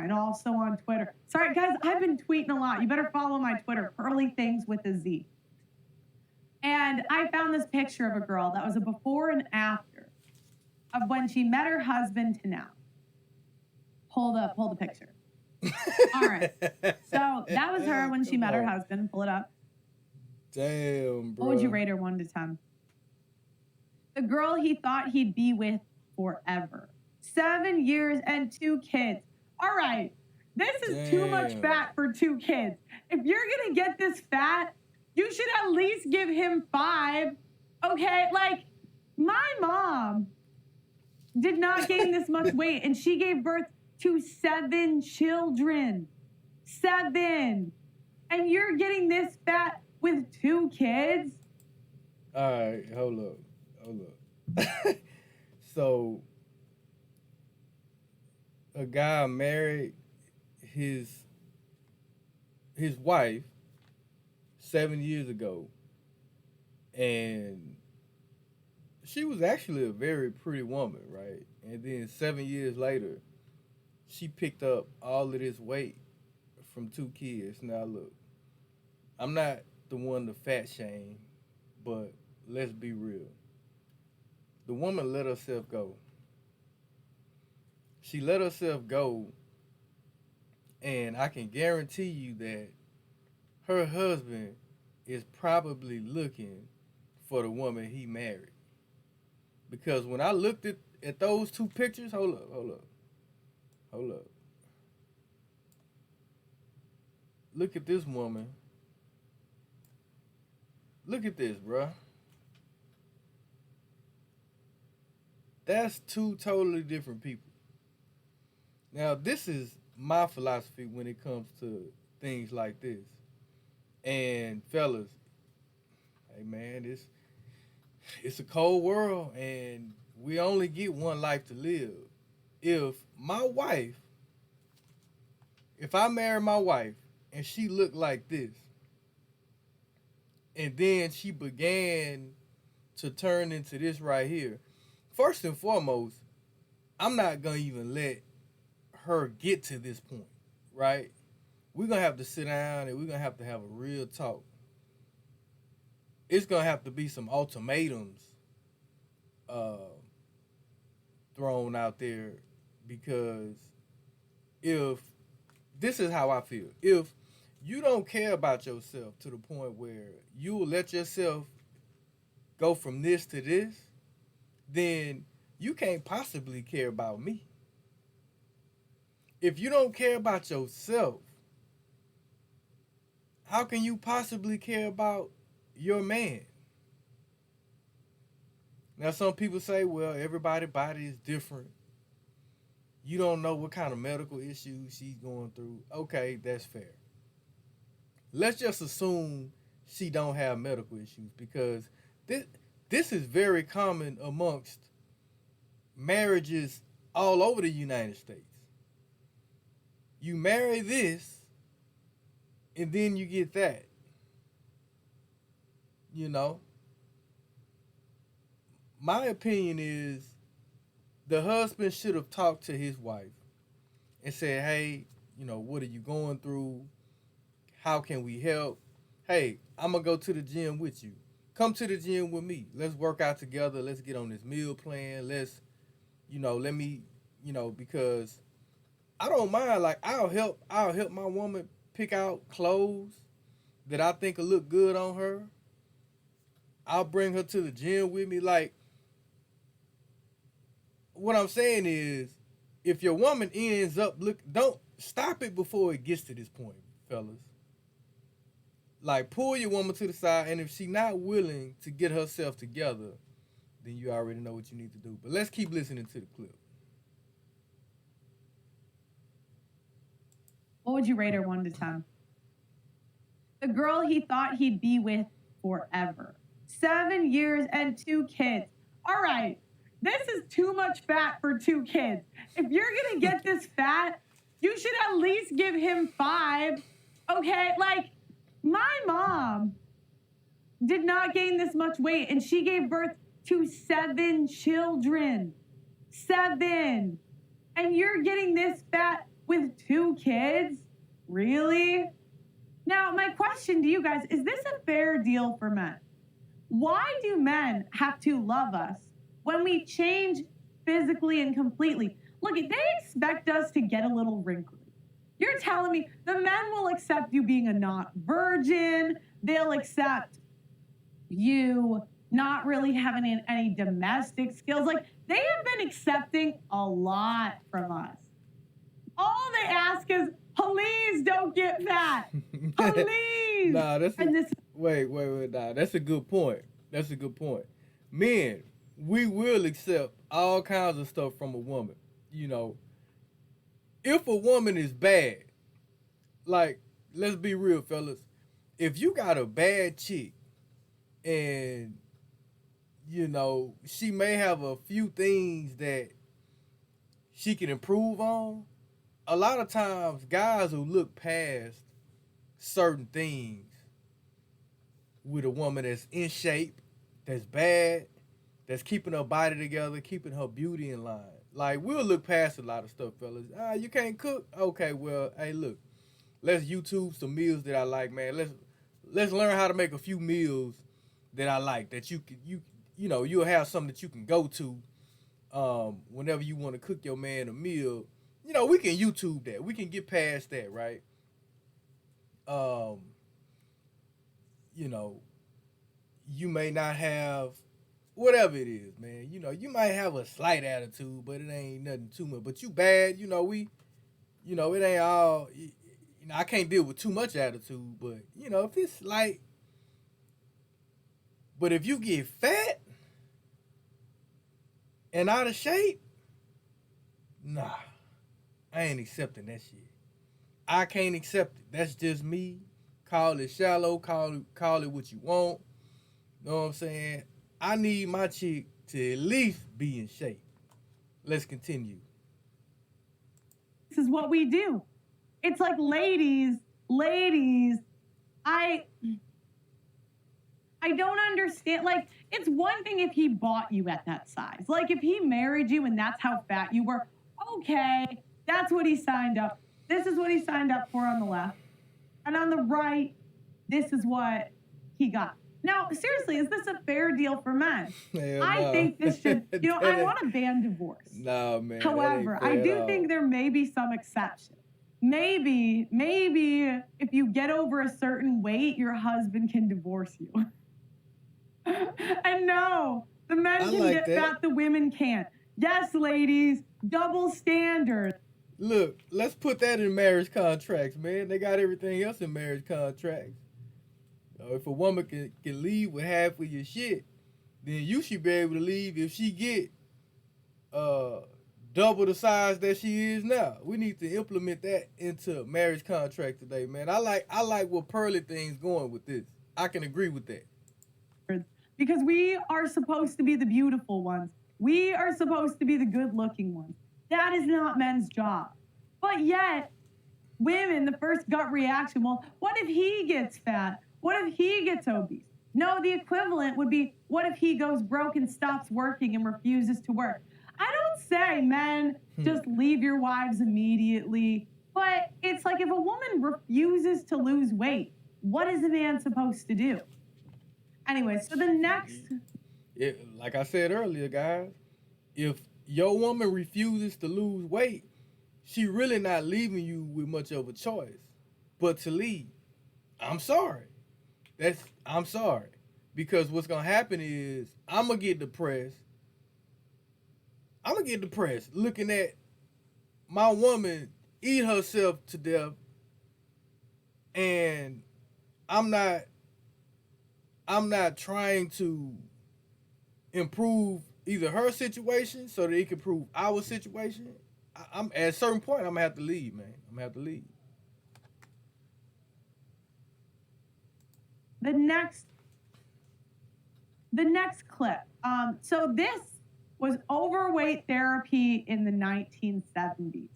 and also on Twitter. Sorry, guys, I've been tweeting a lot. You better follow my Twitter, Pearly Things with a Z. And I found this picture of a girl that was a before and after of when she met her husband to now. Pull the picture. All right. So that was her when she met her husband. Pull it up. Damn, bro. What would you rate her 1 to 10? The girl he thought he'd be with forever. 7 years and 2 kids. All right. This is too much fat for 2 kids. If you're going to get this fat, you should at least give him 5. Okay? Like, my mom did not gain this much weight, and she gave birth to 7 children. 7. And you're getting this fat with 2 kids? All right, hold up. So, a guy married his wife 7 years ago, and she was actually a very pretty woman, right? And then 7 years later, she picked up all of this weight from 2 kids. Now look, I'm not the one to fat shame, but let's be real. The woman let herself go. She let herself go, and I can guarantee you that her husband is probably looking for the woman he married. Because when I looked at those 2 pictures, hold up. Look at this woman. Look at this, bruh. That's 2 totally different people. Now, this is my philosophy when it comes to things like this. And fellas, hey man, it's a cold world, and we only get one life to live. If I marry my wife and she looked like this, and then she began to turn into this right here, first and foremost, I'm not going to even let her get to this point, right? We're going to have to sit down and we're going to have a real talk. It's going to have to be some ultimatums thrown out there, because if this is how I feel. If you don't care about yourself to the point where you will let yourself go from this to this, then you can't possibly care about me. If you don't care about yourself, how can you possibly care about your man? Now, some people say, well, everybody's body is different. You don't know what kind of medical issues she's going through. Okay, that's fair. Let's just assume she don't have medical issues, because this is very common amongst marriages all over the United States. You marry this, and then you get that. You know? My opinion is the husband should have talked to his wife and said, hey, what are you going through? How can we help? Hey, I'm going to go to the gym with you. Come to the gym with me. Let's work out together. Let's get on this meal plan. Let's, let me, because I don't mind. Like, I'll help my woman pick out clothes that I think will look good on her. I'll bring her to the gym with me. Like, what I'm saying is, if your woman ends up don't stop it before it gets to this point, fellas. Like, pull your woman to the side, and if she's not willing to get herself together, then you already know what you need to do. But let's keep listening to the clip. What would you rate her 1 to 10? The girl he thought he'd be with forever. 7 years and 2 kids. All right. This is too much fat for 2 kids. If you're going to get this fat, you should at least give him 5. Okay? Like, my mom did not gain this much weight, and she gave birth to 7 children. 7. And you're getting this fat with 2 kids? Really? Now, my question to you guys, is this a fair deal for men? Why do men have to love us when we change physically and completely? Look, they expect us to get a little wrinkly. You're telling me the men will accept you being a not virgin, they'll accept you not really having any domestic skills. Like, they have been accepting a lot from us. All they ask is, please don't get fat. Please. Nah, and this wait. Nah, that's a good point. That's a good point. Men, we will accept all kinds of stuff from a woman. You know, if a woman is bad, like, let's be real, fellas. If you got a bad chick and, you know, she may have a few things that she can improve on, a lot of times guys will look past certain things with a woman that's in shape, that's bad, that's keeping her body together, keeping her beauty in line. Like, we'll look past a lot of stuff, fellas. You can't cook? Okay, well, hey, look, let's YouTube some meals that I like, man. Let's learn how to make a few meals that I like, that you know, you'll have something that you can go to whenever you want to cook your man a meal. You know, we can YouTube that. We can get past that, right? You know, you may not have whatever it is, man. You know, you might have a slight attitude, but it ain't nothing too much. But you bad, you know, it ain't all, you know, I can't deal with too much attitude, but, you know, if it's like, but if you get fat and out of shape, nah, I ain't accepting that shit. I can't accept it. That's just me. Call it shallow, call it what you want. Know what I'm saying? I need my chick to at least be in shape. Let's continue. This is what we do. It's like, ladies, I don't understand. Like, it's one thing if he bought you at that size. Like, if he married you and that's how fat you were, okay, that's what he signed up. This is what he signed up for on the left. And on the right, this is what he got. Now, seriously, is this a fair deal for men? I think this should, you know, I want to ban divorce. No, man. However, I do think there may be some exceptions. Maybe if you get over a certain weight, your husband can divorce you. And no, the men can get fat, the women can't. Yes, ladies, double standard. Look, let's put that in marriage contracts, man. They got everything else in marriage contracts. If a woman can leave with half of your shit, then you should be able to leave if she get double the size that she is now. We need to implement that into marriage contract today, man. I like what Pearly Things going with this. I can agree with that. Because we are supposed to be the beautiful ones. We are supposed to be the good-looking ones. That is not men's job. But yet, women, the first gut reaction, well, what if he gets fat? What if he gets obese? No, the equivalent would be, what if he goes broke and stops working and refuses to work? I don't say, men, just leave your wives immediately. But it's like, if a woman refuses to lose weight, what is a man supposed to do? Anyway, so the next... Like I said earlier, guys, if your woman refuses to lose weight, she really not leaving you with much of a choice but to leave. I'm sorry. I'm sorry. Because what's going to happen is I'm going to get depressed. Looking at my woman eat herself to death, and I'm not trying to improve either her situation so that it can improve our situation. I'm at a certain point, I'm gonna have to leave, man. I'm gonna have to leave. The next clip. So this was overweight therapy in the 1970s.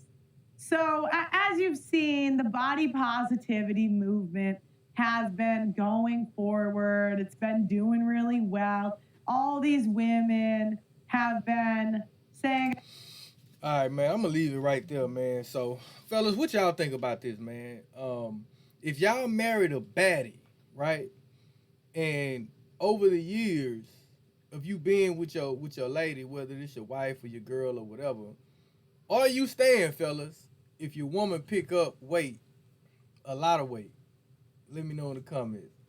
So as you've seen, the body positivity movement has been going forward. It's been doing really well. All these women have been saying, All right, man. I'm gonna leave it right there, man. So, fellas, what y'all think about this, man? If y'all married a baddie, right, and over the years of you being with your lady, whether it's your wife or your girl or whatever, are you staying, fellas? If your woman pick up weight, a lot of weight, let me know in the comments.